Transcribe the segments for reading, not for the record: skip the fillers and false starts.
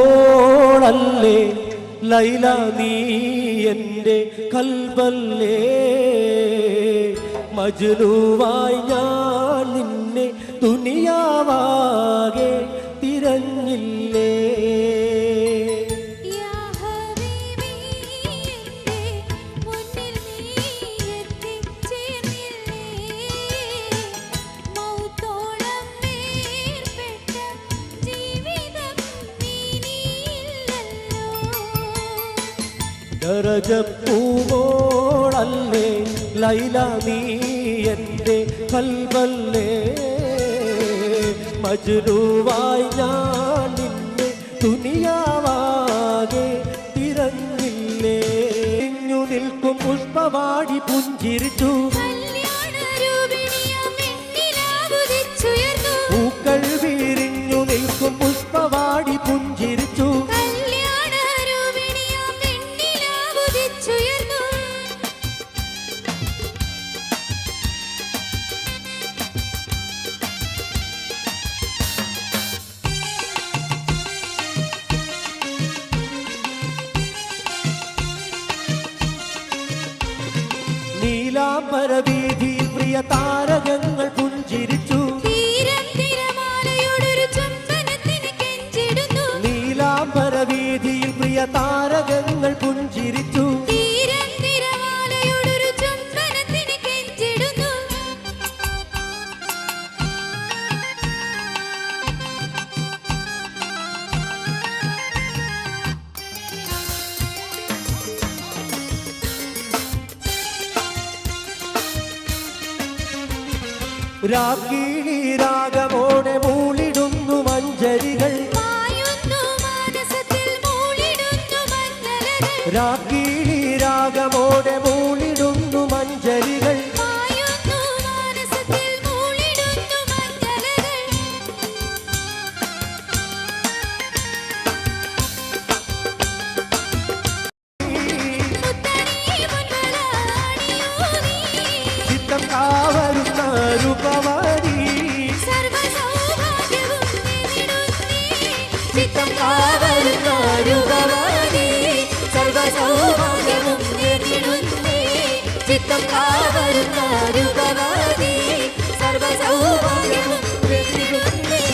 ദരജപ്പൂവോളല്ലേ ലൈല നീ എൻ്റെ കൽബല്ലേ മജ്നൂവായി ഞാൻ നിന്നെ ദുനിയാവാകെ തിരഞ്ഞില്ലേ ദരജപ്പൂവോളല്ലേ ലൈല നീ എൻ്റെ കൽബല്ലേ മജ്നൂവായി ഞാൻ നിന്നെ ദുനിയാവാകെ തിരഞ്ഞില്ലേ ഇഞ്ഞു നിൽക്കും പുഷ്പവാടി പുഞ്ചിരിച്ചു പൂക്കൾ വീരിഞ്ഞു നിൽക്കും പുഷ്പവാടി പുഞ്ചിരിച്ചു നീലാംബരവീഥിയിൽ പ്രിയ താരകങ്ങൾ പുഞ്ചിരിച്ചു നീലാംബരവീഥിയിൽ പ്രിയ താരകങ്ങൾ പുഞ്ചിരിച്ചു രാഗിണി രാഗമോടെ മൂളിടുന്നു മഞ്ചരികൾ രാഗിണി രാഗമോടെ മൂളിടുന്നു മഞ്ചരികൾ ചിത്തം കാവരുന്ന രൂപവാടി ചിത്തം കാവരുന്ന രൂപവാടി സർവസൗഭാഗ്യവും നേടിടുന്നേ ചിത്തം കാവരുന്ന രൂപവാടി സർവസൗഭാഗ്യവും നേടിടുന്നേ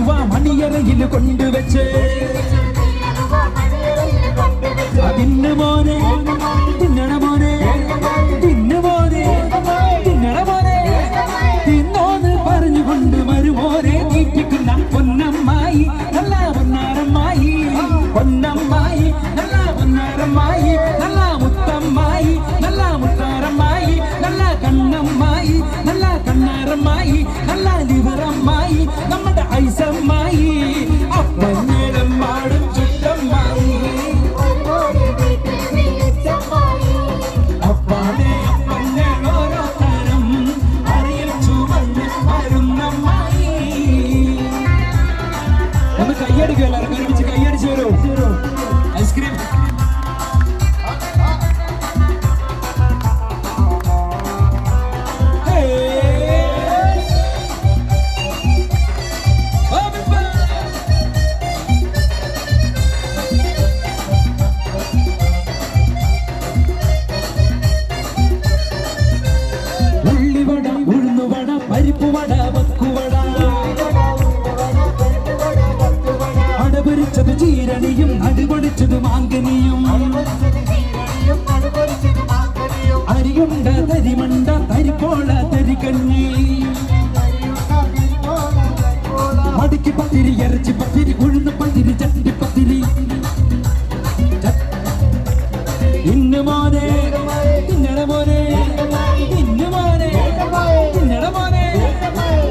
കുഞ്ഞലുവ മണിയറയിൽ കൊണ്ടുവച്ച് അതിന് മോനെ തിന്നണ മോനെ തിന്നു മോനെ തിന്നണ മോനെ തിന്നോന്ന് പറഞ്ഞുകൊണ്ട് മരുമോനെ തീറ്റിക്കുന്ന പൊന്നമ്മായി നല്ല പൊന്നാരമ്മായി പൊന്നമ്മായി നല്ല പൊന്നാരമ്മായി നല്ല മുത്തമ്മായി നല്ല മുത്താരമ്മായി നല്ല കണ്ണമ്മായി നല്ല കണ്ണാരമ്മായി നല്ല ലിവറമ്മായി നമ്മുടെ ഐസമ്മായി അപ്പഞ്ഞേരം പാടും ചുറ്റമ്മായി അപ്പാടെ അപ്പഞ്ഞോരോ തരം അറിയിച്ചു വന്ന് വരുന്നമ്മായി. ഒന്ന് കയ്യടിക്കും എല്ലാവരും ഒരുമിച്ച് കയ്യടിച്ചു വരൂ. ഐസ്ക്രീം ഉള്ളിവട ഉഴുന്നുവട പരിപ്പുവട വക്കുവട അടപൊരിച്ചത് ചീരണിയും അടുപൊടിച്ചത് മാങ്കനിയും അരിയുണ്ട തരിമണ്ട തരിപ്പോള തരികഞ്ഞി മടിക്ക് പത്തിരി ഇറച്ചി പത്തിരി ഉഴുന്ന് പത്തിരി ചട്ടി പത്തിരി ഇന്ന് മോനെ തിന്നണ മോനെ ഇന്ന് മോനെ തിന്നണ മോനെ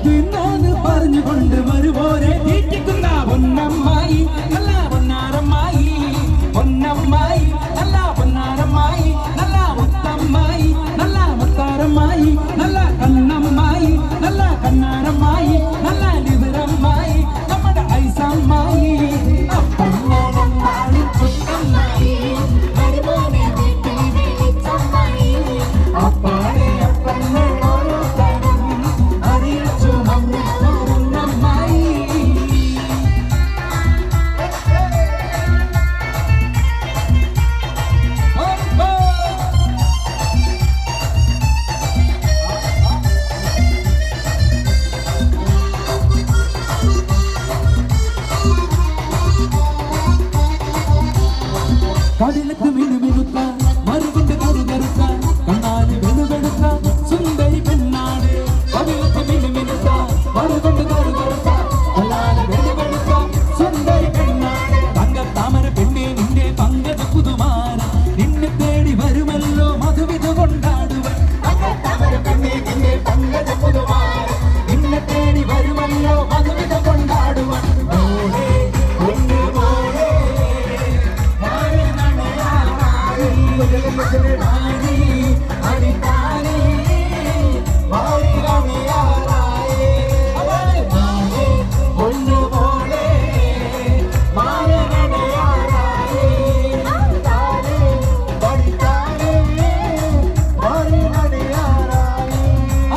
തിന്നോന്ന് പറഞ്ഞുകൊണ്ട് മരുമോനെ തീറ്റിക്കുന്ന പൊന്നമ്മായി നല്ല പൊന്നാരമ്മായി പൊന്നമ്മായി നല്ല പൊന്നാരമ്മായി നല്ല മുത്തമ്മായി നല്ല മുത്താരമ്മായി നല്ല കണ്ണമ്മായി നല്ല കണ്ണാരമ്മായി നല്ല ലിവറമ്മായി നമ്മുടെ ഐസമ്മായി അപ്പഞ്ഞോളം പാടും ചുട്ടമ്മായി അപ്പാടെ അപ്പഞ്ഞോരോ തരം അറിയിച്ചു വന്ന് വരുന്നമ്മായി. കടലത്ത് മിനുമിനുത്ത മറുകൊണ്ട് കറുകറുത്ത കണ്ണാല് വെളുവെടുത്ത സുന്ദരി പെണ്ണാട് കടലത്ത് മിനുമിനുത്ത മറുകൊണ്ട് കറുകറുത്ത കണ്ണാല് വെളുവെടുത്ത സുന്ദരി പെണ്ണാട് തങ്കത്താമര പെണ്ണെ നിന്റെ പങ്കജ പുതുമാര നിന്നെ തേടി വരുമല്ലോ മധുവിധ കൊണ്ടാടുവൻ തങ്കത്താമര പെണ്ണെ നിന്റെ പങ്കജ പുതുമാര നിന്നെ തേടി വരുമല്ലോ മധുവിധ കൊണ്ടാടുവൻ മോളെ ഒന്ന് മോളെ മാറി അടിത്താരി മാറി അണിയാറായേ മാറി ഒന്നുപോലെ മാറി അണിയാറായേ താരി പഠിത്താരി മാറി അണിയാറായേ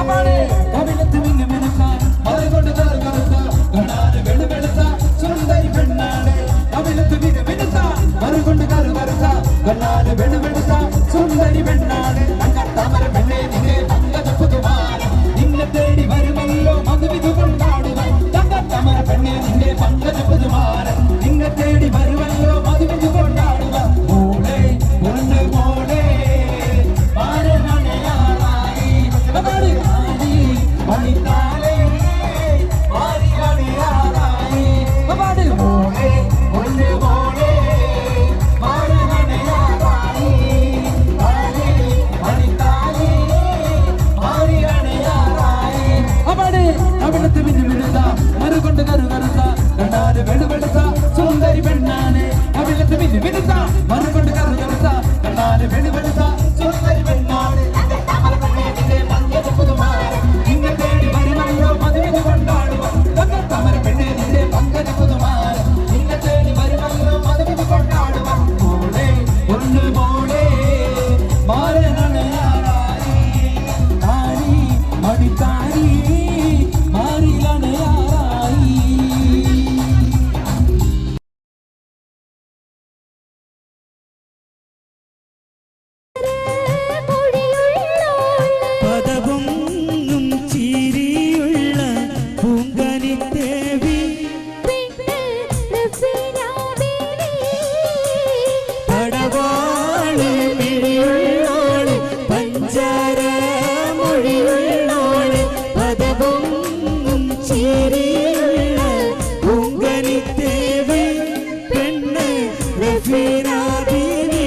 അവളെ കവിളത്ത് മിന്നു മിനുക്കാൻ മറുകൊണ്ട് കറുകറുത്ത കണ്ണാല് വെളുവെളുത്ത സുന്ദരി പെണ്ണാണ് കവിളത്ത് മിന്നു മിനുക്കാൻ മറുകൊണ്ട് കറുകറുത്ത കണ്ണാല് വെളുവെളുത്ത സുന്ദരി പെണ്ണാണ് തങ്കത്താമര പെണ്ണെ നിന്നെ പങ്കജ പുതുമാര നിന്നെ തേടി വരുമല്ലോ മധുവിധു കൊണ്ടാടുവാൻ തങ്കത്താമര പെണ്ണെ നിന്റെ പങ്കജ പുതുമാര നിന്നെ തേടി വരുമല്ലോ മധുവിധു കൊണ്ടാടുവാൻ മോളെ ഒന്ന് മോളെ മാരണയാറായി മണിത്താലേ മാറിയാറായി മോളെ ഒന്ന് മോളെ കവിളത്ത് മിന്നുമിനുത്ത മറുകൊണ്ട് കറുകറുത്ത കണ്ണാല് വെളുവെളുത്ത സുന്ദരി പെണ്ണാണ് കവിളത്ത് മിന്നുമിനുത്ത മറുകൊണ്ട് കറുകറുത്ത കണ്ണാല് വെളുവെളുത്ത സുന്ദരി പെണ്ണാണ് പങ്കജ പുതുമാര നിന്നെ തേടി വരുമല്ലോ മധുവിധ കൊണ്ടാടുക തങ്കത്താമര പെണ്ണെ നിന്റെ പങ്കജ പുതുമാര നിന്നെ തേടി വരുമല്ലോ മധുവിധ കൊണ്ടാടുക മോളെ ഒന്ന് മോളെ മാരണയാറായി താരി മണിത്താരി റഫീന ബീവി.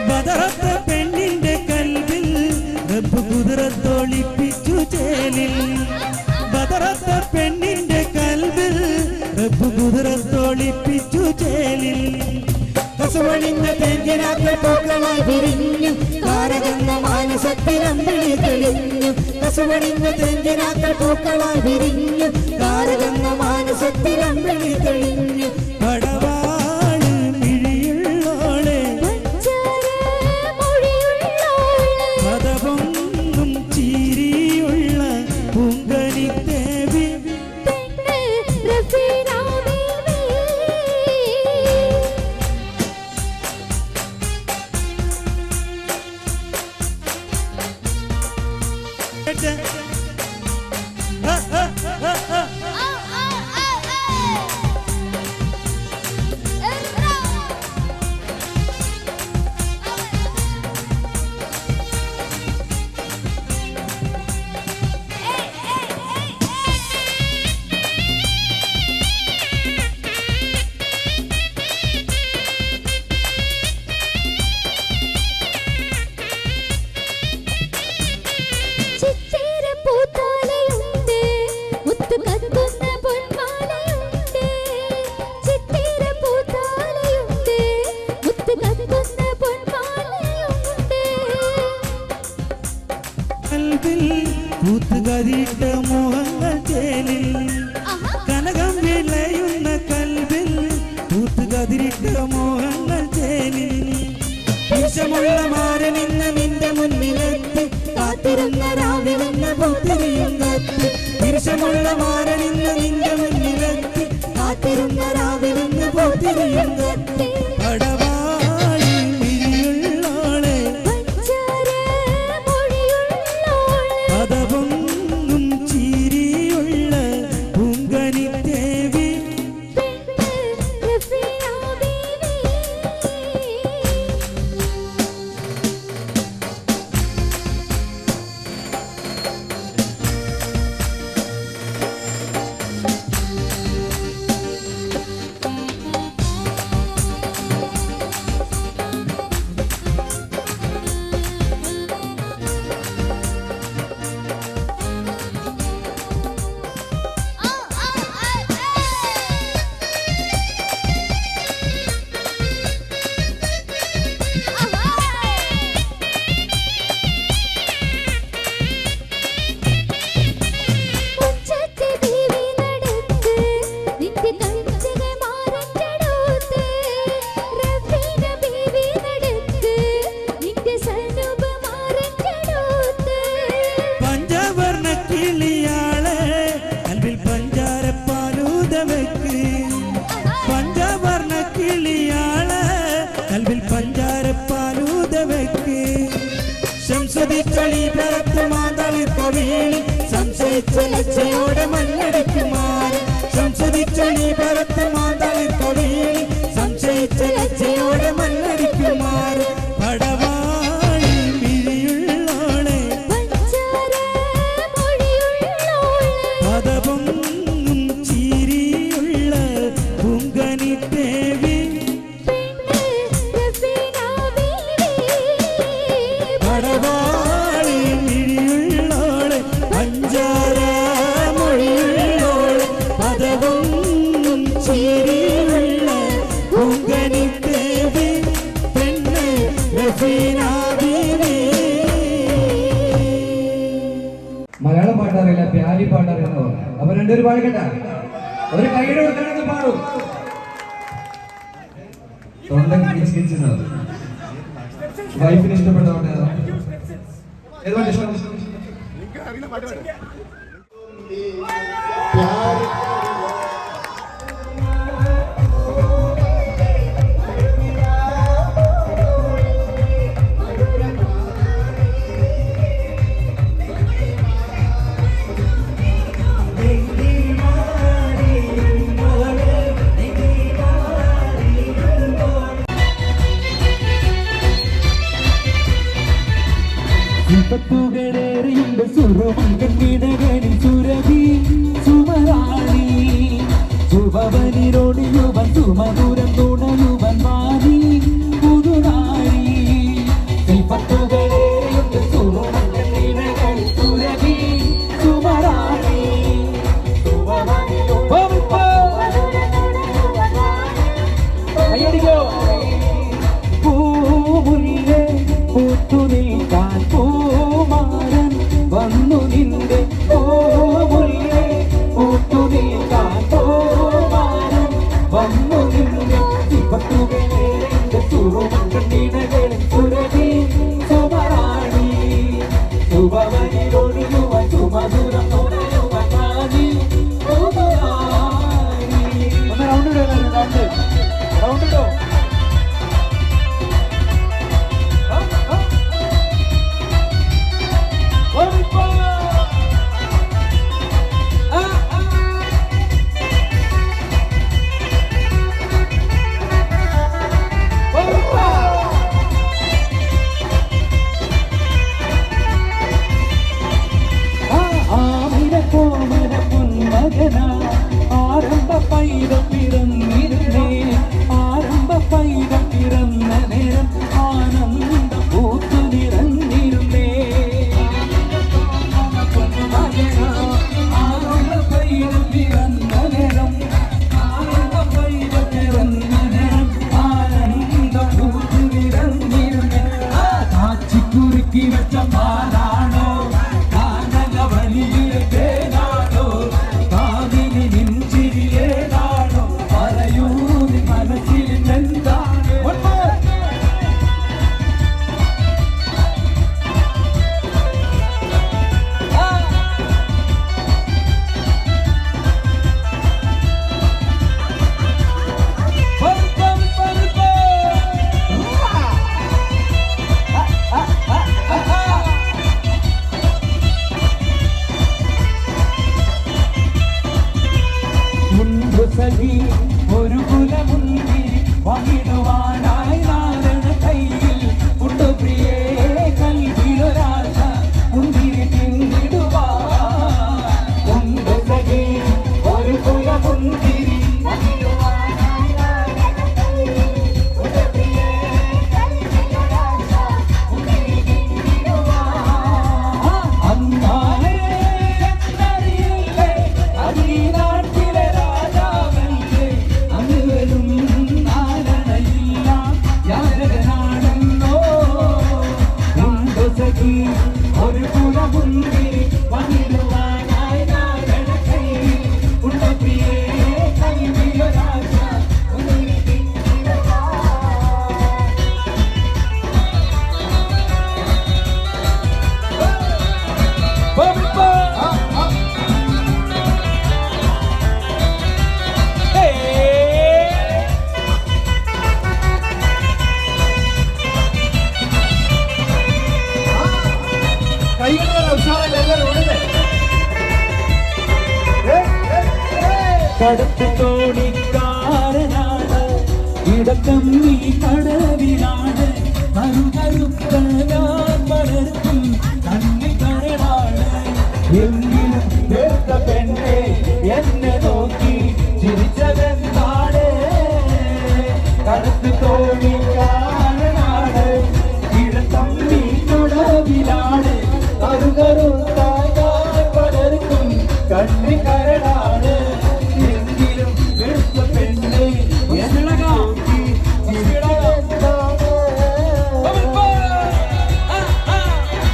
ബദറത്തെ പെണ്ണിന്റെ കൽവിൽ റബ്ബ് കുതിരത്തൊളിപ്പിച്ചു ചേലിൽ. ബദറത്തെ പെണ്ണിന്റെ കൽവിൽ റബ്ബ് കുതിരത്തൊളിപ്പിച്ചു ചേലിൽ. കസുവണിഞ്ഞ തേങ്കിനാക്കൾ പൂക്കളായി വിരിഞ്ഞു താരകന്ന മാനസത്തിലമ്പിളി തെളിഞ്ഞു. കസുവണിഞ്ഞ തേങ്കിനാക്കൾ പൂക്കളായി വിരിഞ്ഞു താരകന്ന മാനസത്തിലമ്പിളി തെളിഞ്ഞു. പടവാള് മിഴിയുള്ളോളെ പദപൊന്നും ചീരിയുള്ള പൂങ്കനി ദേവി. പൂത്തുകതിട്ട മോഹങ്ങൾ ചേലിൽ കനകം വിളയുന്ന കൽവിൽ പൂത്തുകതിരിട്ട മോഹങ്ങൾ ചേലിൽ. വിഷമുള്ള മാരനിന്ന് നിന്റെ മുന്നിലെത്തി കാത്തിരുന്ന രാവിലെന്ന പൂത്തിരിയും കത്തി. വിഷമുള്ള മാരനിന്ന് നിന്റെ മുന്നിലെത്തി കാത്തിരുന്ന രാവിലെന്ന പൂത്തിരിയും കത്തി. പടവാളി മിഴിയുള്ളോളെ പദപൊന്നും ചീരിയുള്ള പൂങ്കനി ദേവി. ശംസുദിക്കളി പരത്ത് മാതളി കവിളി സംശയിച്ച ലജ്ജയോടെ മണ്ണടിക്കുമാർ. ശംസുദിക്കളി പരത്ത് മാതളി കവിളി സംശയിച്ച ലജ്ജയോടെ മണ്ണടിക്കുമാർ. പടവാളി മിഴിയുള്ളോളെ പദപൊന്നും ചീരിയുള്ള പൂങ്കനി ദേവി. പടവാളി മിഴിയുള്ളോളെ പഞ്ചാര മൊഴിയുള്ളോളെ പദപൊന്നും ഒരു കൈയുടെ കൊടുക്കാനൊന്ന് പാടും. തൊണ്ട കിച്ചിക്കുന്നത് വൈഫിന് ഇഷ്ടപ്പെട്ട പാട്ട് ഏതാ? ഏത് പാട്ട് ഇഷ്ടം? ുണ്ട് സുരമങ്കീടകളിൽ സുരഭി സുമരാണി സുഭവനിരോടിയുവൻ സുമധുരം തുണയുവൻ വാരി പുതുനാരി ശില്പത്തുകളേറെയുണ്ട് സുരമങ്കീടകളിൽ സുരഭി സുമരാണി പൂമുല്ലേ പൂത്തുനിൽക്കാൻ പൂമാരൻ വന്നു നിന്റെ പൂമുല്ലേ പൂത്തുനിൽക്കാൻ പൂമാരൻ വന്നു നിന്റെ ശില്പത്തുകളേറെ സുറുമക്കണ്ണിടകളിൽ സുരഭി സുമരാണി സുഭവനിലൊഴിയുവൻ സുമധുരം തുണയുവൻ വാരി പുതുനാരി. ഒന്ന് റൗണ്ട് ഇടോ ആരംഭ പൈതം പിറന്നിരുന്നേ ആരംഭ പൈതം പിറന്ന നേരം ആനന്ദ പൂത്തു നിറഞ്ഞിരുന്നേ ആരംഭ പൈതം പിറന്ന നേരം ആരംഭ പൈതം പിറന്ന നേരം ആനന്ദ പൂത്തു നിറഞ്ഞിരുന്നേ കാച്ചിക്കുറുക്കി വെച്ച പാലാണോ കാനക വലിയ തേനാണോ കാവിനി നെഞ്ചിരിയേതാണോ പറയൂ നിൻ മനസ്സിൽ എന്താണ് സഖി ഒരു കുലമുന്തി വഹിടുവാനായി നാരണ കയ്യിൽ ഉണ്ടു പ്രിയേ കൽവിലൊരാശ മുന്തിരി പിന്നിടുവാ ഉണ്ട് സഖി ഒരു കുലമുന്തിരി വഹിടുവാനായി നാരണ കയ്യിൽ ഉണ്ടു പ്രിയേ കൽവിലൊരാശ മുന്തിരി പിന്നിടുവാ അന്നാരേ എന്നറിയില്ലേ അതിനാട്ടിലെ ഒരു കുലമുന്തിരി വന്നിടുവാനായി നാരണ കയ്യിൽ ഉണ്ട പ്രിയേ കൽവിലൊരാശ മുന്തിരി പിന്നിടുവാ. കടത്ത് തോണിക്കാരനാണ് ഇടക്കം നീ കടവിലാണ് കരുകരുത്ത ഞാൻ വളർത്തും കണ്ണി കരടാണ് എങ്കിലും കേട്ട പെണ്ണെ എന്നെ നോക്കി ചിരിച്ചതെന്താണ് കടത്ത് തോണിക്കാരനാണ് ഇടക്കം നീ കടവിലാണ് കരുകരുത്ത ഞാൻ വളർത്തും കണ്ണി കരടാണ് എങ്കിലും കേട്ട പെണ്ണെ എന്നെ നോക്കി ചിരിച്ചതെന്താണ്.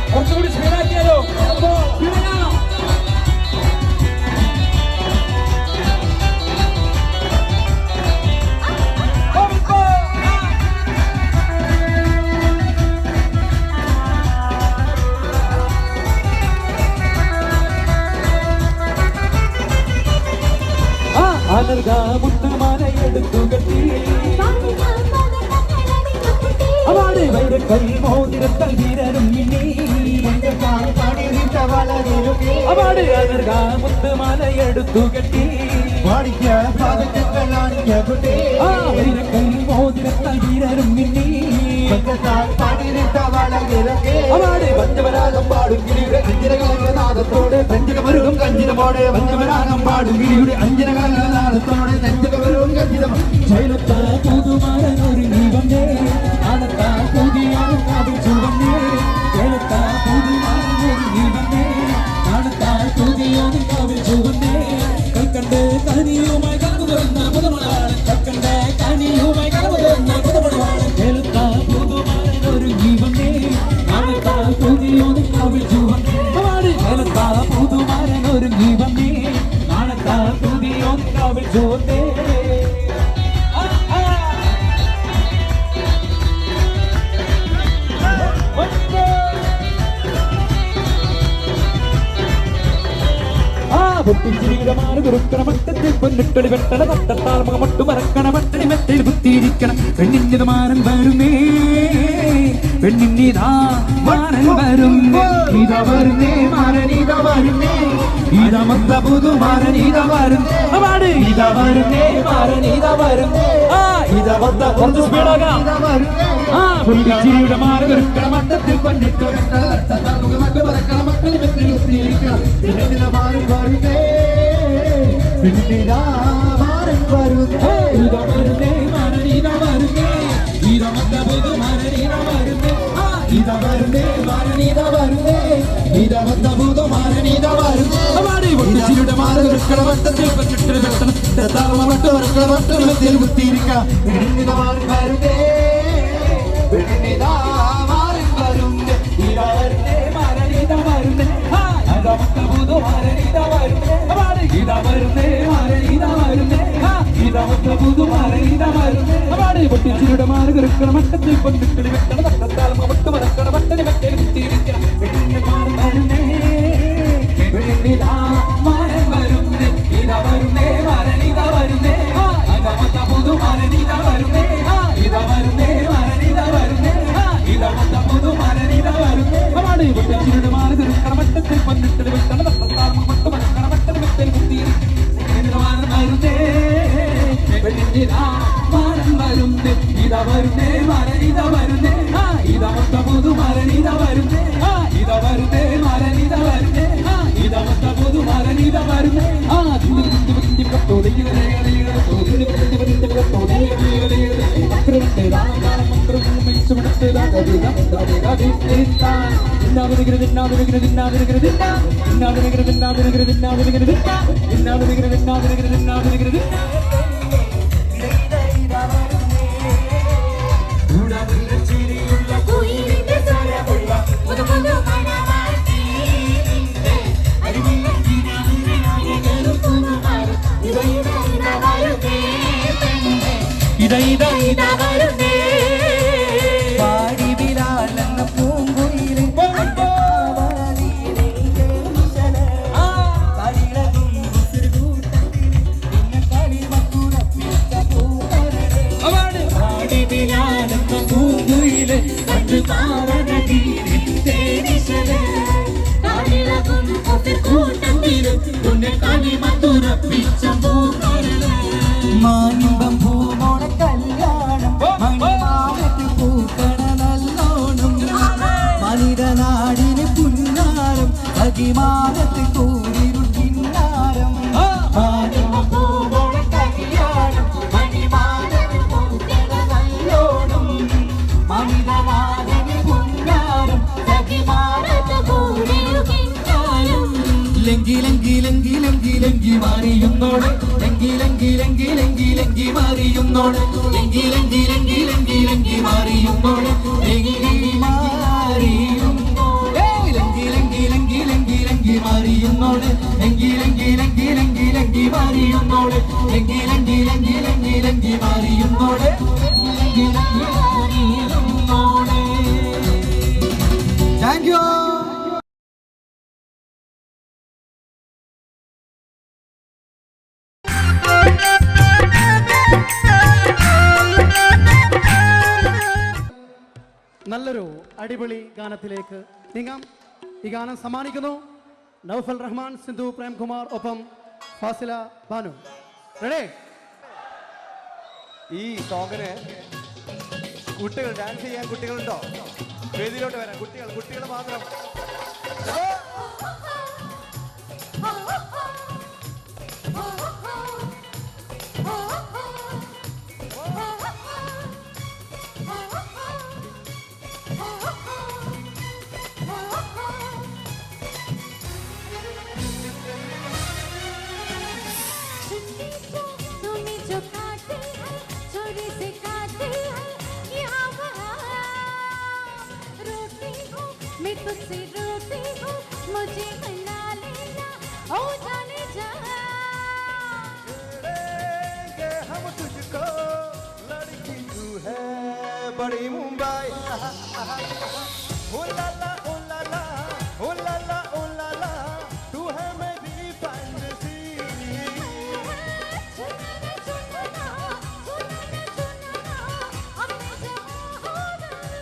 കുറച്ചുകൂടി സ്പീഡാക്കിയാലോ? അനർഘ മുത്തുമാലയെടുത്തു കെട്ടി അവളെ വൈരക്കൽ മോതിരത്തൽ വീരരും മിന്നി അവളെ അനർഘ മുത്തുമാലയെടുത്തു കെട്ടി വൈരക്കൽ മോതിരത്തൽ വീരരും മിന്നി അവളെ പഞ്ചവരാഗം പാടും കിളിയുടെ അഞ്ചരകാലനാദത്തോടെ പഞ്ചകമരുകും കഞ്ചിതമോടെ പഞ്ചവരാഗം പാടും കിളിയുടെ അഞ്ചരകാലനാദത്തോടെ പഞ്ചകമരുകും കഞ്ചിതം ശൈലത്ത പുതുമാരൻ ഒരുങ്ങി വന്നേ ആനത്ത പുതിയാണ് കാവിച്ചു വന്നേ ശൈലത്ത പുതുമാരൻ ഒരുങ്ങി വന്നേ ആനത്ത പുതിയാണ് കാവിച്ചു വന്നേ കൽക്കണ്ട് കനിയുമായി കടന്നു വരുന്ന പുതുമണവാളൻ കൽക്കണ്ട് കനിയുമായി കടന്നു വരുന്ന പുതുമണവാളൻ ശൈലത്ത പുതുമാരൻ ഒരുങ്ങി വന്നേ ആനത്ത പുതിയാണ് കാവിച്ചു വന്നേ ശൈലത്ത പുതുമാരൻ ഒരുങ്ങി വന്നേ ആനത്ത പുതിയാണ് കാവിച്ചു വന്നേ പൊട്ടിച്ചിരിയുടെ കുറുക്കണ മട്ടത്തിൽ പൊന്നിട്ടൊളി വെട്ടണ തട്ടത്താൽ മുഖമൊട്ടു മറക്കണ മട്ടണി മെത്തയിൽ കുത്തിയിരിക്കണം പെണ്ണിന്റെ മാരൻ വരുന്നേ പെണ്ണിന്നിതാ മാരൻ വരുന്നേ ഇതാ വരുന്നേ മാരനീത വരുന്നേ ഇതാ മൊത്ത പുതു മാരനീത വരുന്നേ ഇതാ വരുന്നേ മാരനീത വരുന്നേ ഇതാ മൊത്ത കുറച്ച് സ്പീഡാകാം പൊട്ടിച്ചിരിയുടെ മാര കുറുക്കണ മട്ടത്തിൽ പൊന്നിട്ടൊളി വെട്ടണ തട്ടത്താൽ മുഖമൊട്ടു മറക്കണ മട്ടണി മെത്തയിൽ കുത്തിയിരിക്കണം പെണ്ണിന്റെ മാരൻ വരുന്നേ പിന്നിതാ മാരൻ വരുന്നേ ഇതാ വരുന്നേ മാരനീത വരുന്നേ ഇതാ മൊത്ത പുതു മാരനീത വരുന്നേ ഇതാ വരുന്നേ മാരനീത വരുന്നേ ഇതാ മൊത്ത പുതു മാരനീത വരുന്നേ പൊട്ടിച്ചിരിയുടെ മാര കുറുക്കണ മട്ടത്തിൽ പൊന്നിട്ടൊളി വെട്ടണ തട്ടത്താൽ മുഖമൊട്ടു മറക്കണ മട്ടണി മെത്തയിൽ കുത്തിയിരിക്കണം പെണ്ണിന്റെ മാരൻ വരുന്നേ പെണ്ണിതാ മാരൻ വരുന്നേ ഇതാ വരുന്നേ മാരനീത വരുന്നേ ഇതാ മൊത്ത പുതു മാരനീത വരുന്നേ ഇതാ വരുന്നേ മാരനീത വരുന്നേ ഇതാ മൊത്ത പുതു മാരനീത വരുന്നേ പൊട്ടിച്ചിരിയുടെ മാര കുറുക്കണ മട്ടത്തിൽ പൊന്നിട്ടൊളി വെട്ടണ തട്ടത്താൽ മുഖമൊട്ടു മറക്കണ മട്ടണി മെത്തയിൽ കുത്തിയിരിക്കണം പെണ്ണിന്റെ മാരൻ വരുന്നേ പെണ്ണിതാ മാരൻ വരുന്നേ ഇതാ വരുന്നേ മാരനീത വരുന്നേ ഇതാ മൊത്ത പുതു മാരനീത വരുന്നേ ഇതാ വരുന്നേ മാരനീത വരുന്നേ ഇതാ മൊത്ത പുതു മാരനീത വരുന്നേ പൊട്ടിച്ചിരിയുടെ മാര കുറുക്കണ മട്ടത്തിൽ പൊന്നിട്ടൊളി വെട്ടണ തട്ടത്താൽ മുഖമൊട്ടു മറക്കണ മട്ടണി മെത്തയിൽ കുത്തിയിരിക്കണം മാരൻ വരുന്നേ പെണ്ണിതാ മാരൻ വരുന്നേ ഇതാ വരുന്നേ മാരനീത വരുന്നേ ഇതാ മൊത്ത പുതു മാരനീത വരുന്നേ ഇതാ വരുന്നേ മാരനീത വരുന്നേ ഇതാ മൊത്ത പുതു മാരനീത വരുന്നേ പാടി വിലാലെന്ന പൂങ്കുയിലെ കണ്ടു മാനിമ്പം പൂമോണ കല്യാണം മണിമാലത്ത് പൂക്കണ നല്ലോണം മനിതനാടിന് പുന്നാരം അകിമാനത്ത് കൂടിരു കിന്നാരം മാനിമ്പം പൂമോണ കല്യാണം മണിമാലത്ത് പൂക്കണ നല്ലോണം മനിതനാടിന് പുന്നാരം അകിമാനത്ത് കൂടിരു കിന്നാരം ലങ്കി ലങ്കി ലങ്കി ലങ്കി ലങ്കി മാറിയുന്നോടെ ലങ്കി ലങ്കി ലങ്കി ലങ്കി ലങ്കി മാറിയുന്നോടെ ലങ്കി ലങ്കി ലങ്കി ലങ്കി ലങ്കി മാറിയുന്നോടെ ലങ്കി മാറിയുന്നോടെ ലങ്കി ലങ്കി ലങ്കി ലങ്കി ലങ്കി മാറിയുന്നോടെ ലങ്കി ലങ്കി ലങ്കി ലങ്കി ലങ്കി മാറിയുന്നോടെ ലങ്കി ലങ്കി ലങ്കി ലങ്കി ലങ്കി മാറിയുന്നോടെ ലങ്കി ലങ്കി മാറിയുന്നോടെ. Thank you. നല്ലൊരു അടിപൊളി ഗാനത്തിലേക്ക് നീങ്ങാം. ഈ ഗാനം സമ്മാനിക്കുന്നു നൗഫൽ റഹ്മാൻ, സിന്ധു പ്രേംകുമാർ, ഒപ്പം ഫാസില ബാനു. റെഡി? ഈ സോങ്ങിന് കുട്ടികൾ ഡാൻസ് ചെയ്യാൻ കുട്ടികളുണ്ടോ? വേദിയിലോട്ട് വരാം. കുട്ടികൾ മാത്രം. तुझसे रोती हूँ, मुझे मना लेना, ओ जाने जा। छेड़ेंगे हम तुझको, लड़की तू है बड़ी मुंबई। ओ ला ला ओ ला ला ओ ला ला ओ ला ला, तू है मेरी फैंटेसी। चुनना चुनना अपने जहाँ हो गए।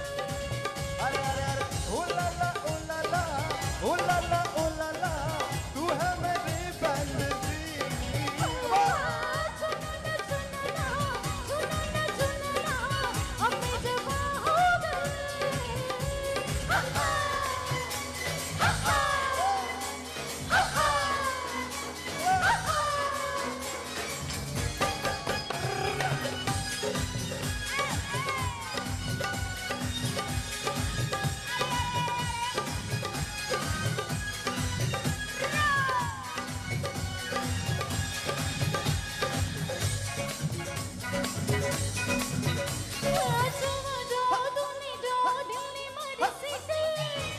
अरे अरे अरे ओ ला ला ओ ला ला ओ ला ला ओ ला ला, तू है मेरी फैंटेसी। चुनना अपने जहाँ हो गए।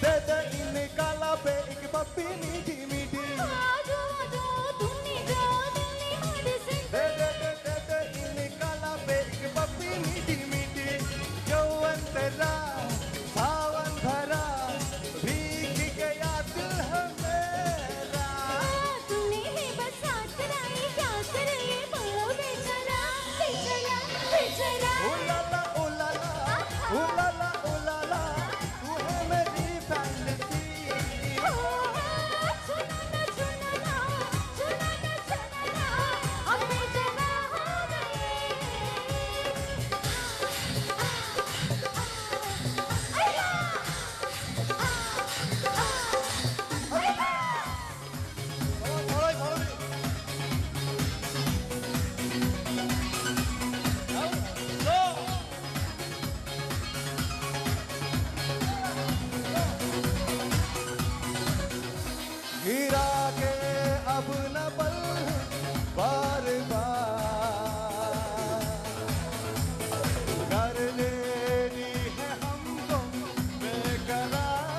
दे दे इन गाला पे एक पप्पी मीठी मीठी। दे दे दे दे दे इन गाला पे एक पप्पी मीठी मीठी। यौवन तेरा सावन भरा, भीग गया दिल है मेरा। ओ ला ला ओ ला ला ओ ला ला ओ ला ला, तू है मेरी फैंटेसी। गिरा के अब न पल बार बार, कर लेनी है हमको बेकरार।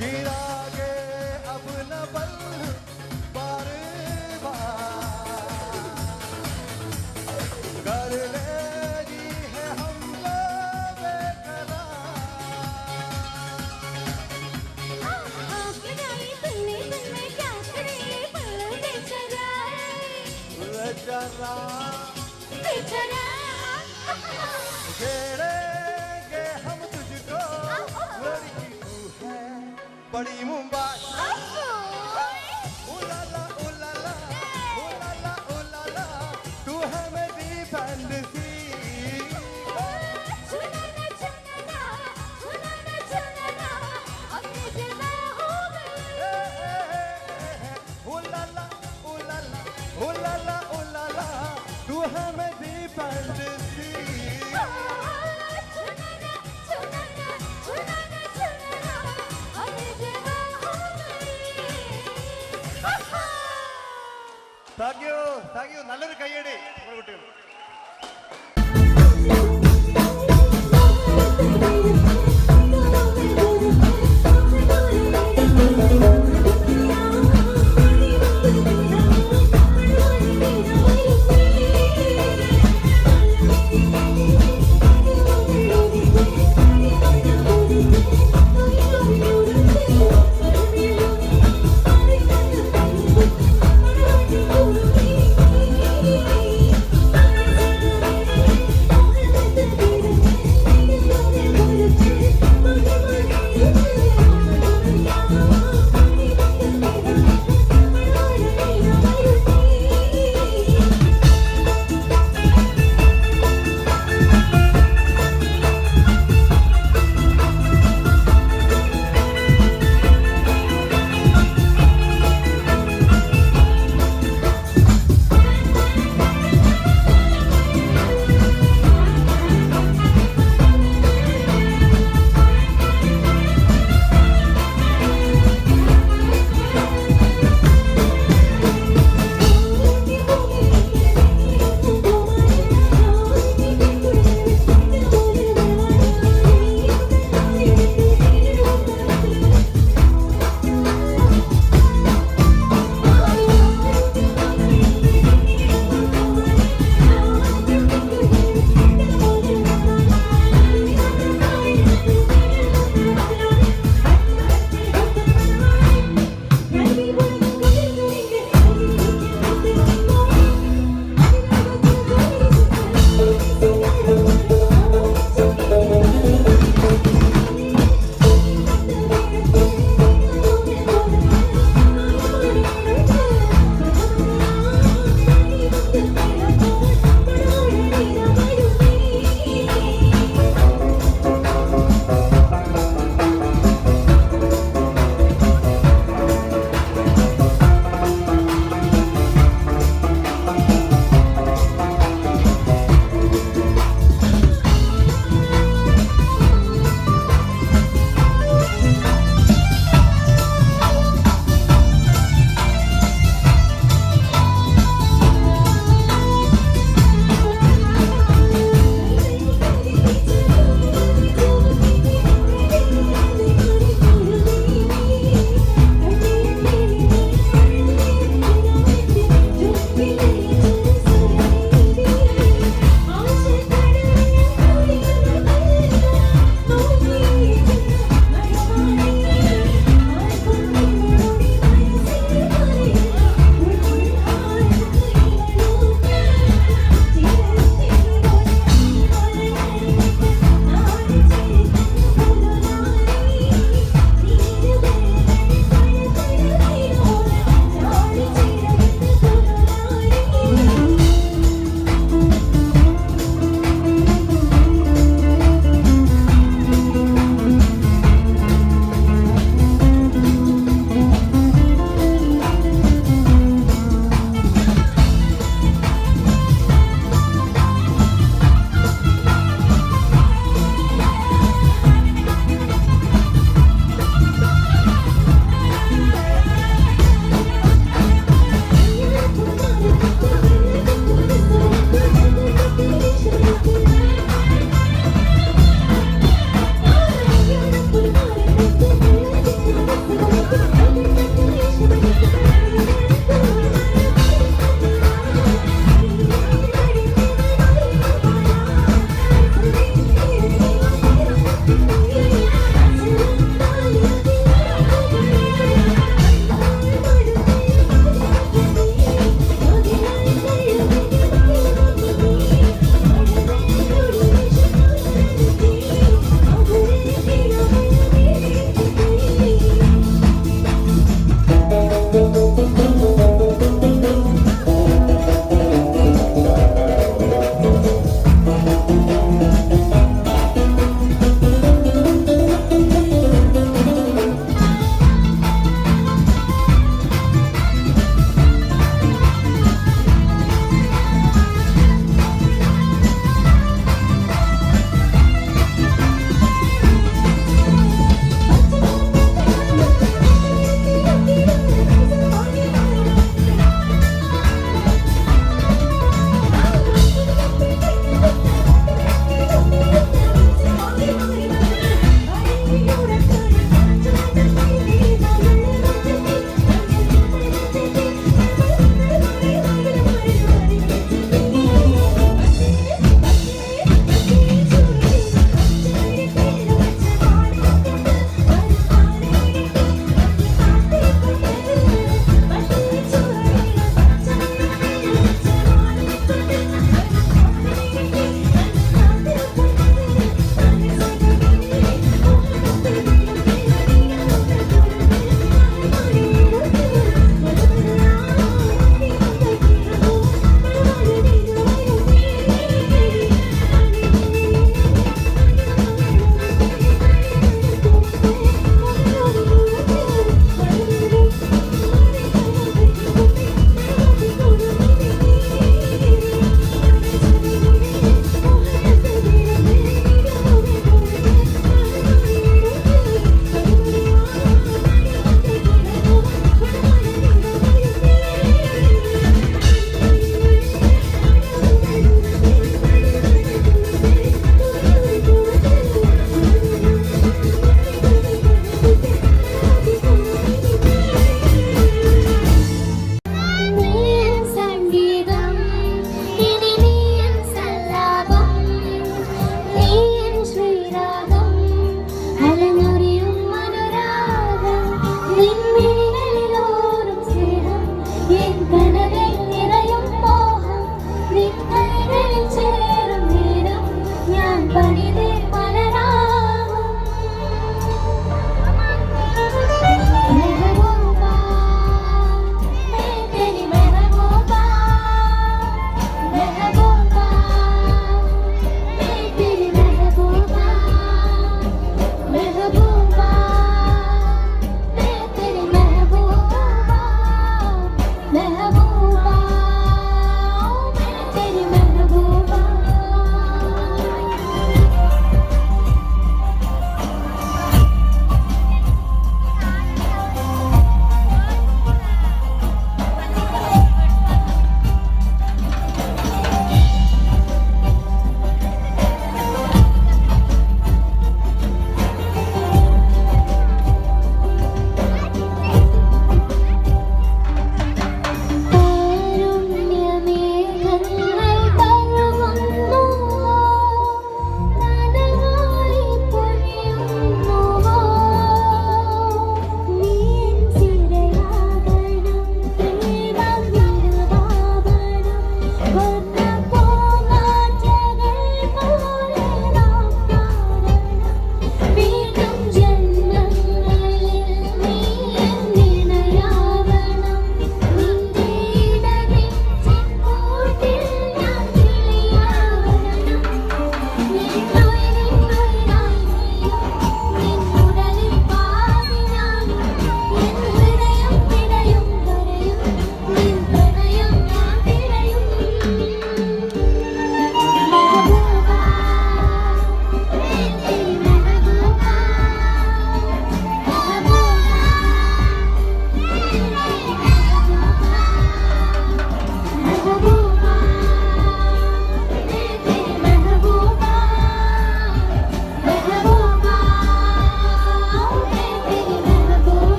गिरा के अब न पल बार बार, कर लेनी है हमको बेकरार। बेचारा छेड़ेंगे हम तुझको, लड़की तू है बड़ी मुंबई। ओ ला ला ओ ला ला ओ ला ला ओ ला ला, तू है मेरी फैंटेसी। ओ ला ला ओ ला ला ओ ला ला ओ ला ला, तू है मेरी फैंटेसी। താങ്ക് യു നല്ലൊരു കയ്യടി കുട്ടികൾ. Oh,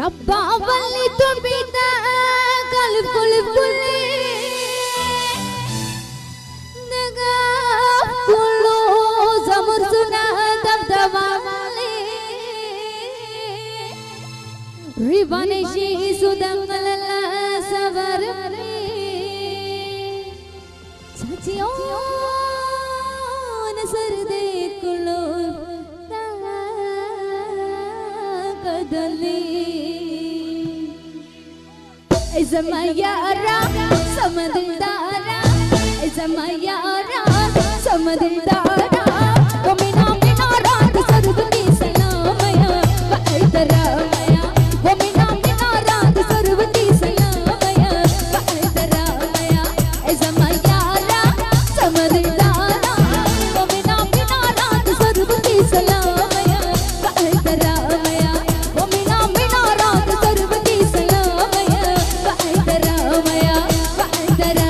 ربا ولي تبيتا قلب قلب قلي نقاف كله زمر سنا دبدبا مالي ريباني شي سودان مللا سبر ساتيو نسر دي كله قدلي إذا ما يارا سمد الدارا إذا ما يارا سمد الدارا ومنا منا رات سربني سلام يا بعيدرا يا ومنا منا رات سربني سلام يا بعيدرا يا إذا ما يارا سمد الدارا ومنا منا رات سربني سلام يا بعيدرا يا ومنا منا رات سربني سلام يا بعيدرا يا بعيدرا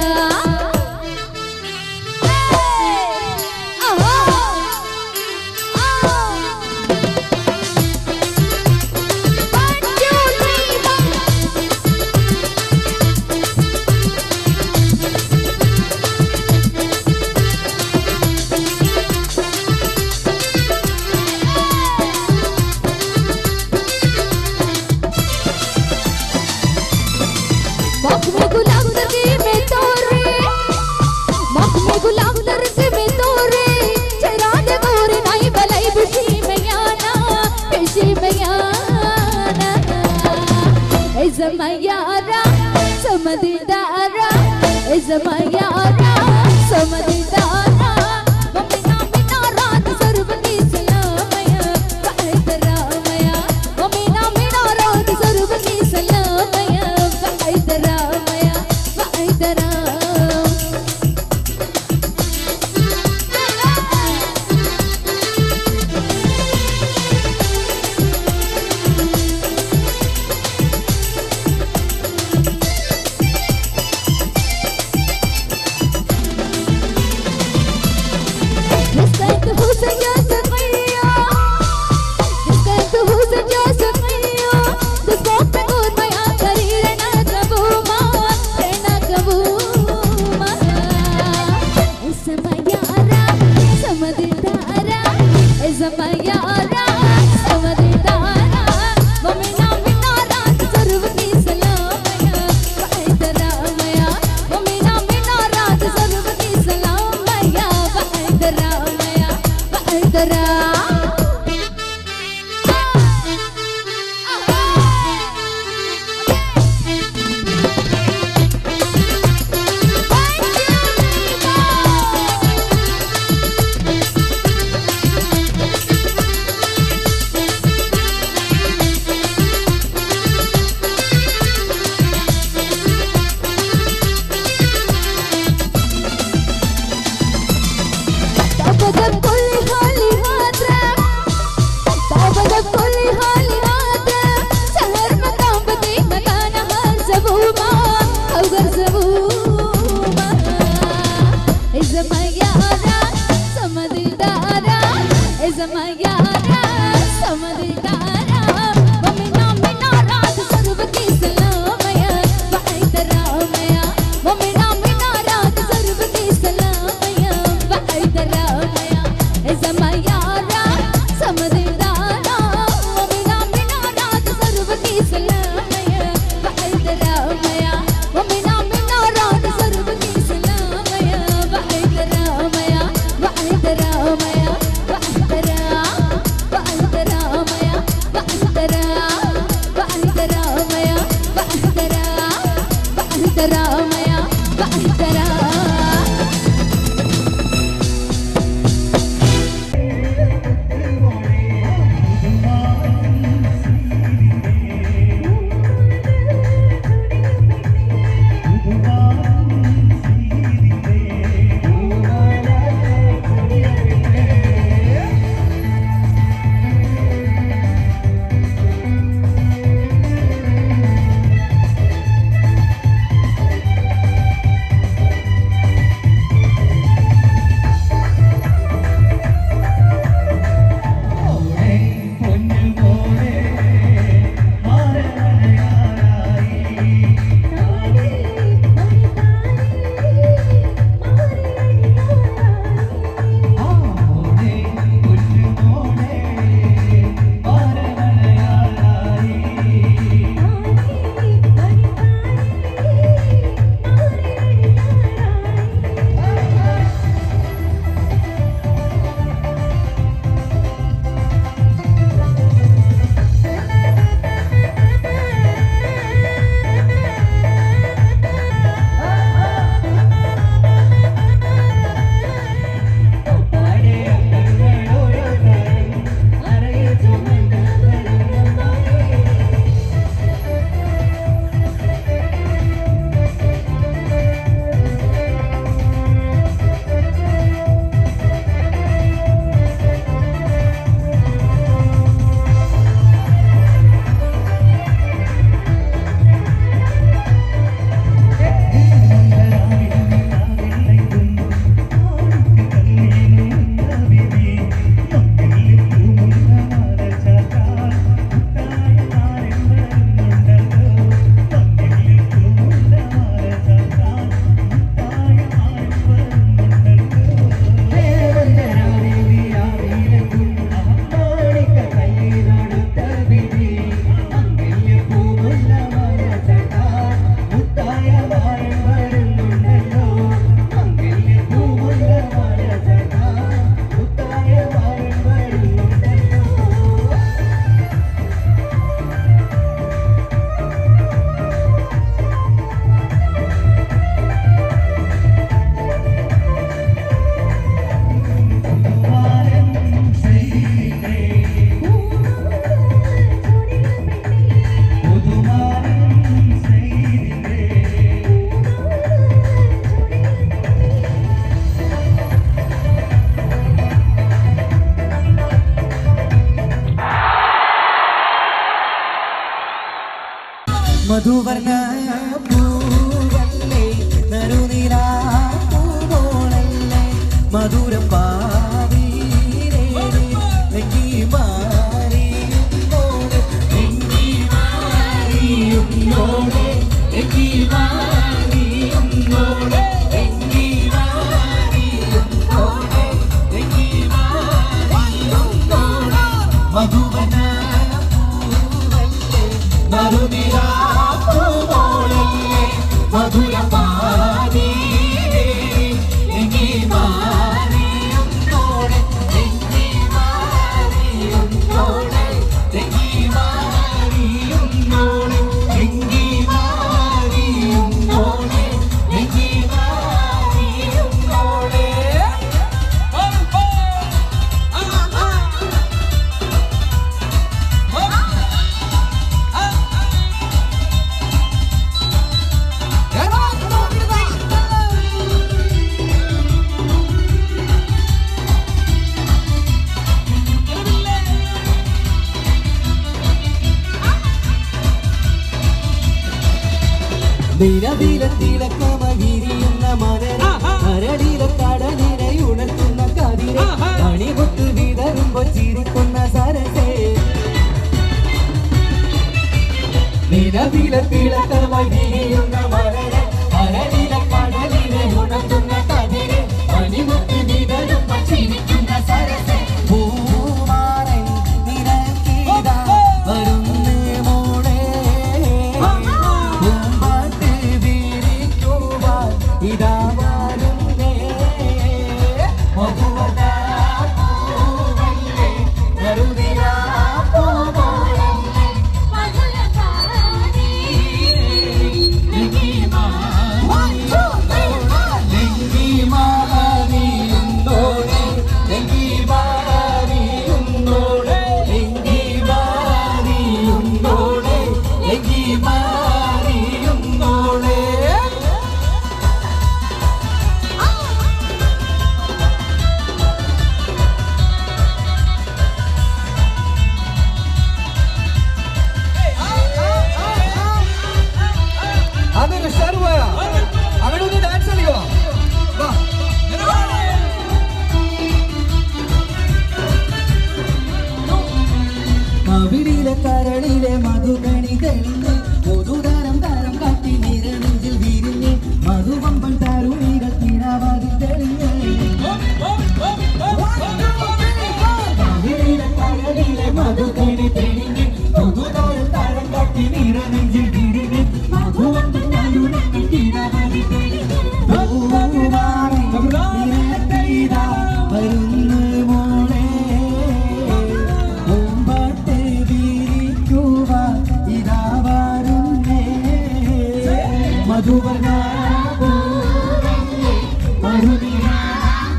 मखमे गुलाब दर्दी में तोरे मखमे गुलाब दर्दी में तोरे चरा दे गोरे नाई बलाई बिशी में याना ऐ ज़मायारा समदीदारा ऐ ज़मायारा समदीदारा वमिना मिना रात सरबनी सलामया बाइदरामया वमिना मिना रात सरबनी सलामया बाइदरामया बाइदराम മധുവർണ്ണ പൂവല്ലേ നറുനിലാ പൂവോളല്ലേ മധുരം പാവീരേ നെങ്കി മാറിയുന്നോടെ നെങ്കി മാറിയുന്നോടെ നെങ്കി മാറിയുന്നോടെ നെങ്കി മാറിയുന്നോടെ നെങ്കി മാറിയുന്നോടെ മധുവർണ്ണ പൂവല്ലേ നറുനിലാ പൂവോളല്ലേ മധുരം പാവീരേ നെങ്കി മാറിയുന്നോടെ നെങ്കി മാറിയുന്നോടെ നെങ്കി മാറിയുന്നോടെ നെങ്കി മാറിയുന്നോടെ നെങ്കി മാറിയുന്നോടെ തിളക്കമകിരിയുന്ന മലര കരടിലെ കടലിനെ ഉണർത്തുന്ന കതിരെ മണിപൊട്ട് വിതറുമ്പോ ചിരിക്കുന്ന സരസേ നിലവിലെ തിളക്കമകിരിയുന്ന മലര കരടിലെ കടലിനെ ഉണർത്തുന്ന കതിരെ മണിപൊട്ട് വിതറുമ്പോ ചിരിക്കുന്ന സരസേ പൂമാരൻ നിനക്കീതാ വരുന്നേ മോളെ ഇതാ വരുന്നേ മധുവന പൂവല്ലേ നറുനിലാ പൂവോളല്ലേ മധുരം പാവീരേ നെങ്കി മാറിയുന്നോടെ നെങ്കി മാറിയുന്നോടെ നെങ്കി മാറിയുന്നോടെ നെങ്കി മാറിയുന്നോടെ നെങ്കി മാറിയുന്നോടെ അതൊരു ഷർവയാ അങ്ങനെ ഒന്ന് ഡാൻസ് കളിക്കോ കവിളിലെ കരളിലെ മധുകണി തെളിഞ്ഞ് പുതുതരം തരം കാട്ടി നിരനെഞ്ചിൽ വിരിഞ്ഞ് മധുവമ്പൻ തരുണികൾ തിരാവാതിൽ തെളിഞ്ഞ് കവിളിലെ കരളിലെ മധുകണി തെളിഞ്ഞ് പുതുതരം തരം കാട്ടി നിരനെഞ്ചിൽ വിരിഞ്ഞ് മധുവമ്പൻ തരുണികൾ തിരാവാതിൽ തെളിഞ്ഞ് വരുന്ന മോളെ പൂമ്പാട്ട് വിരിക്കുവാൻ ഇതാ വരുന്നേ മധുവർണ്ണ പൂവല്ലേ മധുനിലാ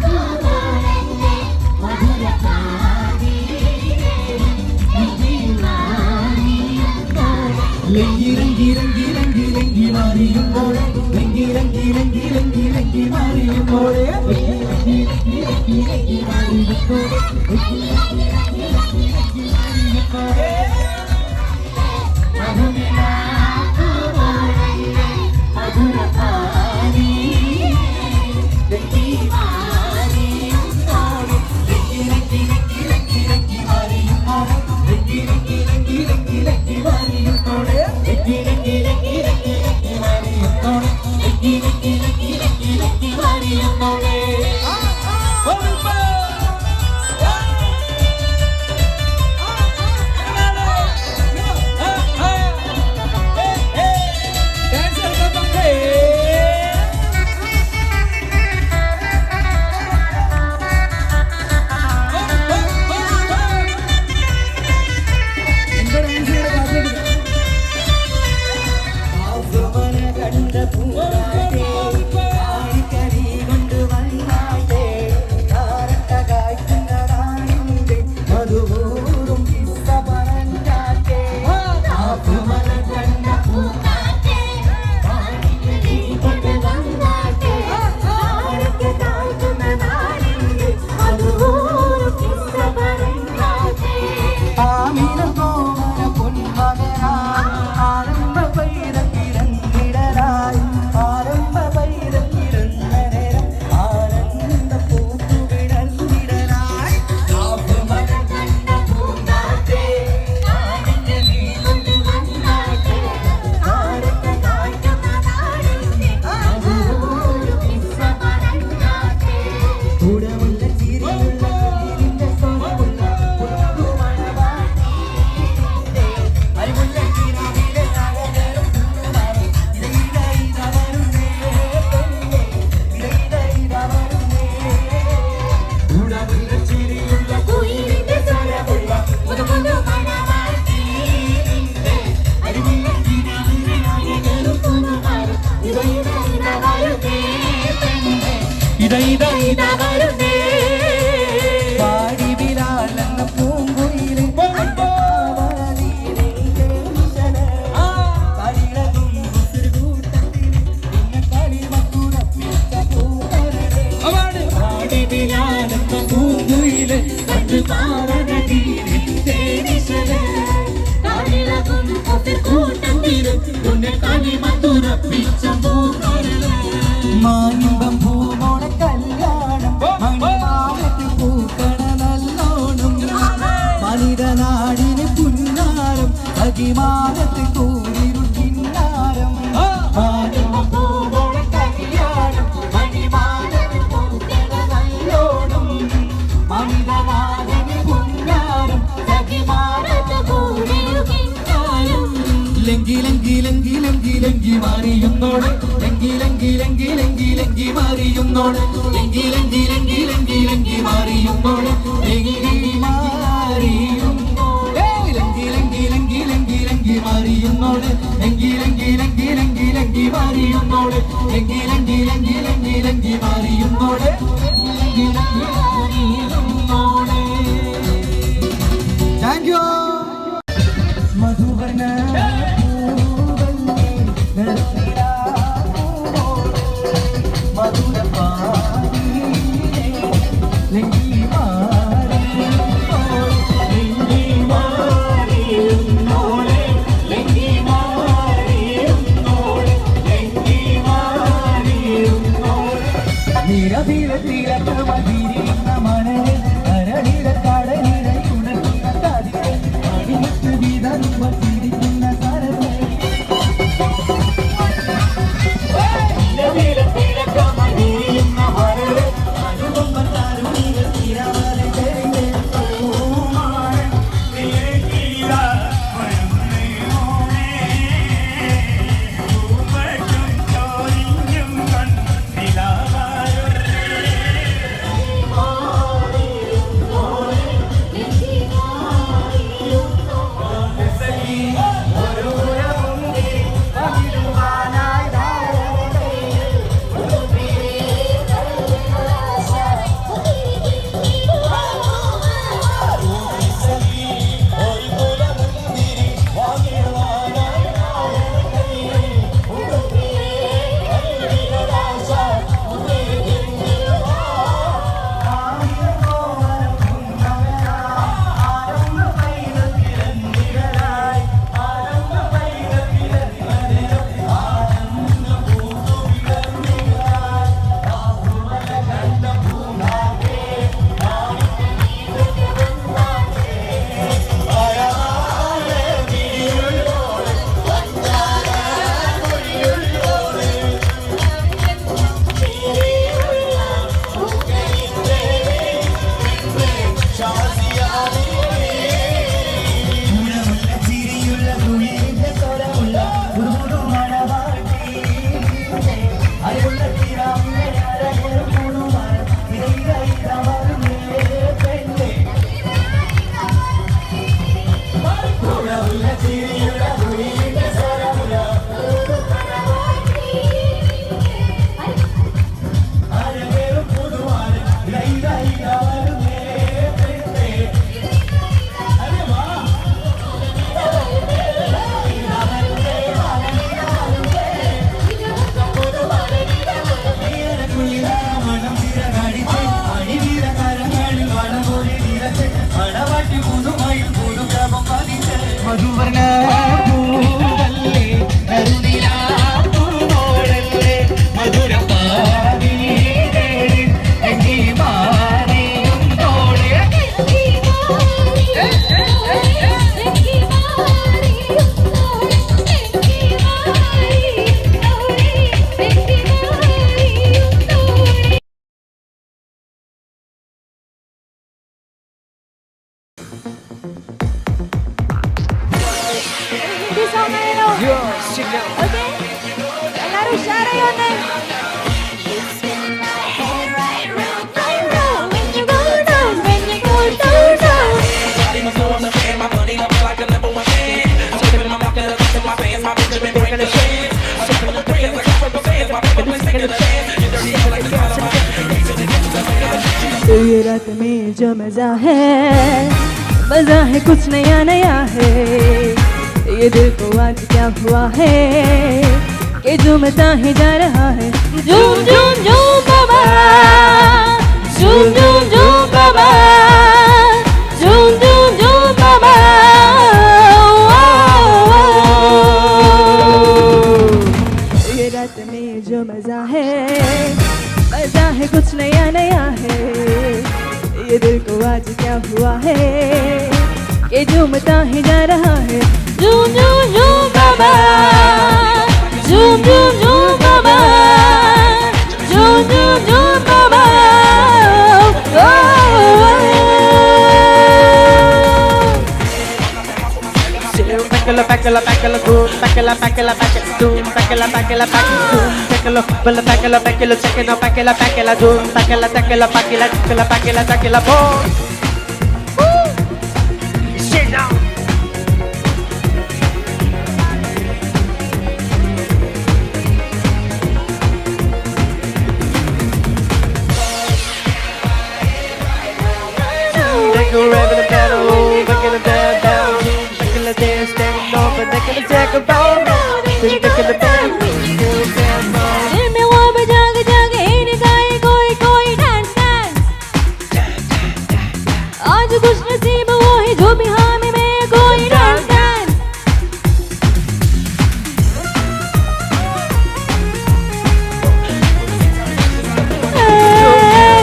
പൂവോളല്ലേ മധുരം പാവീരേ നെങ്കി മാറിയുന്നോടെ ലങ്കി ലങ്കി ലങ്കി ലങ്കി ലങ്കി മാറിയുന്നോടെ ലങ്കി ലങ്കി ലങ്കി ലങ്കി ലങ്കി മാറിയുന്നോടെ ലങ്കി ലങ്കി ലങ്കി ലങ്കി മാറിയുന്നോടെ ലങ്കി ലങ്കി ലങ്കി ലങ്കി ലങ്കി മാറിയുന്നോടെ മധുനിലാ പൂവോളല്ലേ മധുരം പാവീരേ നെങ്കി മാറിയുന്നോടെ ലങ്കി ലങ്കി ലങ്കി ലങ്കി ലങ്കി മാറിയുന്നോടെ ലങ്കി ലങ്കി ലങ്കി ലങ്കി ലങ്കി മാറിയുന്നോടെ ലങ്കി ലങ്കി ലങ്കി ലങ്കി ലങ്കി മാറിയുന്നോടെ ലങ്കി ലങ്കി ലങ്കി ലങ്കി ലങ്കി മാറിയുന്നോടെ ഇതാ വരുന്നേ പാടി വിലാലെന്ന പൂങ്കുയിലെ മാനിമ്പം പൂമോണ കല്യാണം മണിമാലത്തിൽ പൂക്കണ നല്ലോണം മനിതനാടിന് പുന്നാരം അകിമാനത്തിൽ കൂരിരു കിന്നാരം മാനിമ്പം പൂമോണ കല്യാണം മണിമാലത്തിൽ പൂക്കണ നല്ലോണം മനിതനാടിന് പുന്നാരം അകിമാനത്തിൽ കൂരിരു കിന്നാരം ലങ്കി ലങ്കി ലങ്കി ലങ്കി ലങ്കി മാറിയുന്നോട് ലങ്കി ലങ്കി ലങ്കി ലങ്കി ലങ്കി മാറിയുന്നോട് ലങ്കി ലങ്കി ലങ്കി ലങ്കി ലങ്കി മാറിയുന്നോട് ലങ്കി മാറിയുന്നോട് ലങ്കി ലങ്കി ലങ്കി ലങ്കി ലങ്കി മാറിയുന്നോട് ലങ്കി ലങ്കി ലങ്കി ലങ്കി ലങ്കി മാറിയുന്നോട് ലങ്കി ലങ്കി ലങ്കി ലങ്കി ലങ്കി മാറിയുന്നോട് ലങ്കി ലങ്കി മാറിയുന്നോട് താങ്ക് യു മധുവർണ്ണ Second chance. रात में जो मजा है कुछ नया नया है। ये दिल को आज क्या हुआ है कि झूमता ही जा रहा है। झूम झूम झूम बाबा, झूम झूम झूम बाबा, झूम झूम झूम बाबा। ये रात में जो मजा है कुछ नया नया है। ये दिल को आज क्या हुआ है कि झूमता ही जा रहा है। झूम झूम झूम बाबा, झूम झूम झूम बाबा, झूम झूम झूम बाबा। Packala, packala, packala, boom, packala, packala, packala, boom, packala, packala, packala, boom, packala, packala, packala, packala, packala, packala, packala, boom, packala, packala, packala, packala, packala, packala, boom. Sit down. Take a rap in the battle, back in the down, packala dance, standing up, and they gonna take a bow. Back in the band, दिल में वो जाग जाग इन गाए कोई कोई dance dance. आज खुश नसीब वो है जो भी हामी में कोई डांस डांस।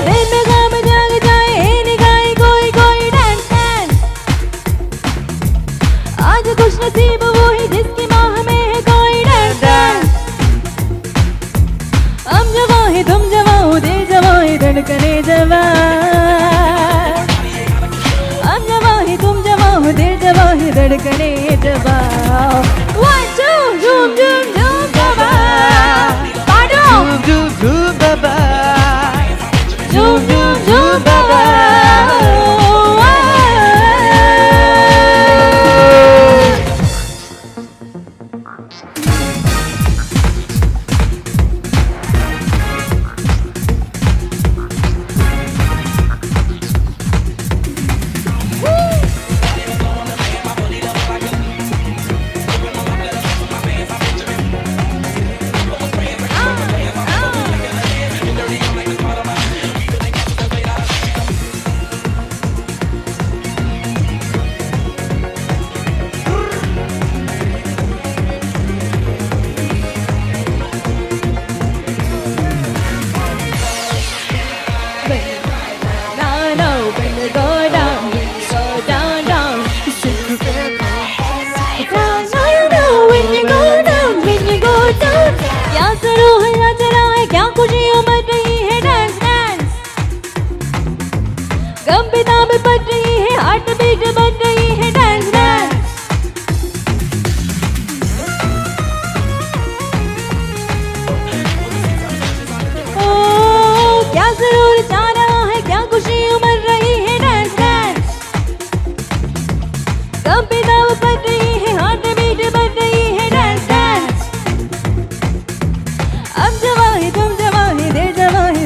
दिल में गाम जाग जाए इन गाए कोई कोई डांस डांस। आज खुश नसीब वो है जिसकी माह में है कोई डांस डांस। हम जवां है तुम जवां हो, दिल जवां है धड़कने जवां। हम जवां है तुम जवां हो, दिल जवां है धड़कने जवां। One two झूम झूम झूम बाबा, पाडो झूम झूम बाबा, झूम झूम झूम बाबा।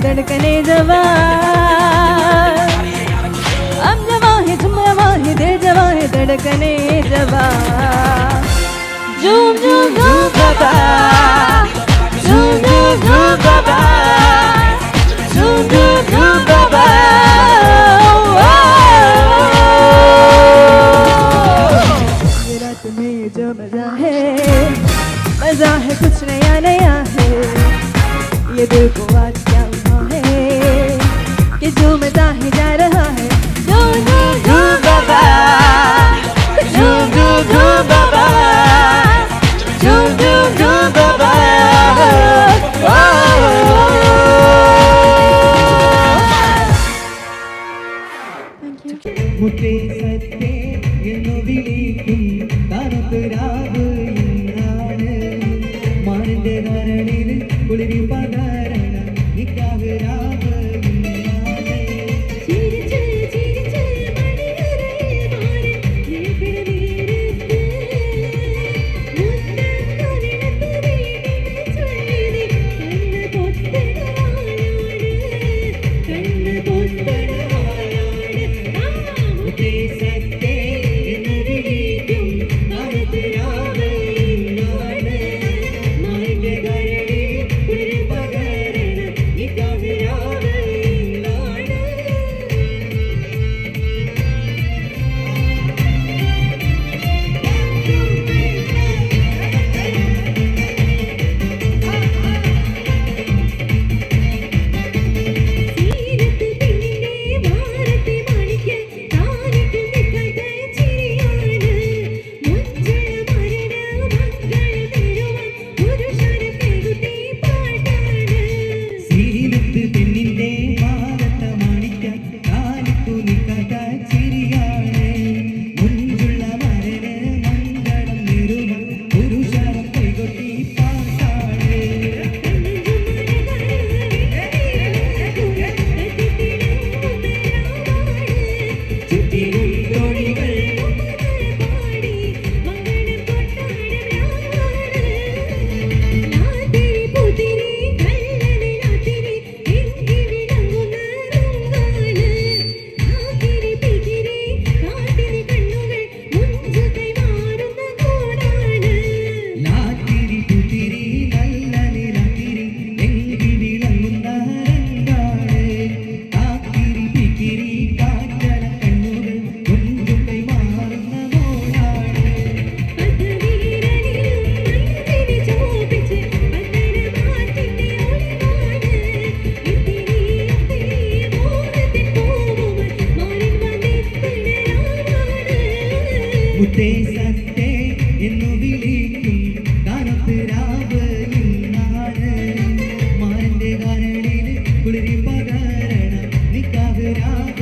धड़कने जवां। हम जवां है तुम जवां है दिल जवां है धड़कने जवां। झूम झूम झूम बाबा, झूम झूम झूम बाबा, झूम झूम झूम बाबा। ये रात में जो मजा है कुछ नया नया है। ये दिल को आज क्या हुआ है कि झूमता ही जा रहा है। झूम झूम झूम बाबा, झूम झूम झूम बाबा, झूम झूम झूम बाबा। മുത്തേ സത്തേ എന്നു വിളിക്കും തണുത്തരാവ് ഇന്നാണ് മാറിന്റെ ധരണിൽ കുളിരി പകരണ നിക്കാഹ് രാവ് ഇന്നാണ് കണ്ണ് രാഗ രാഗ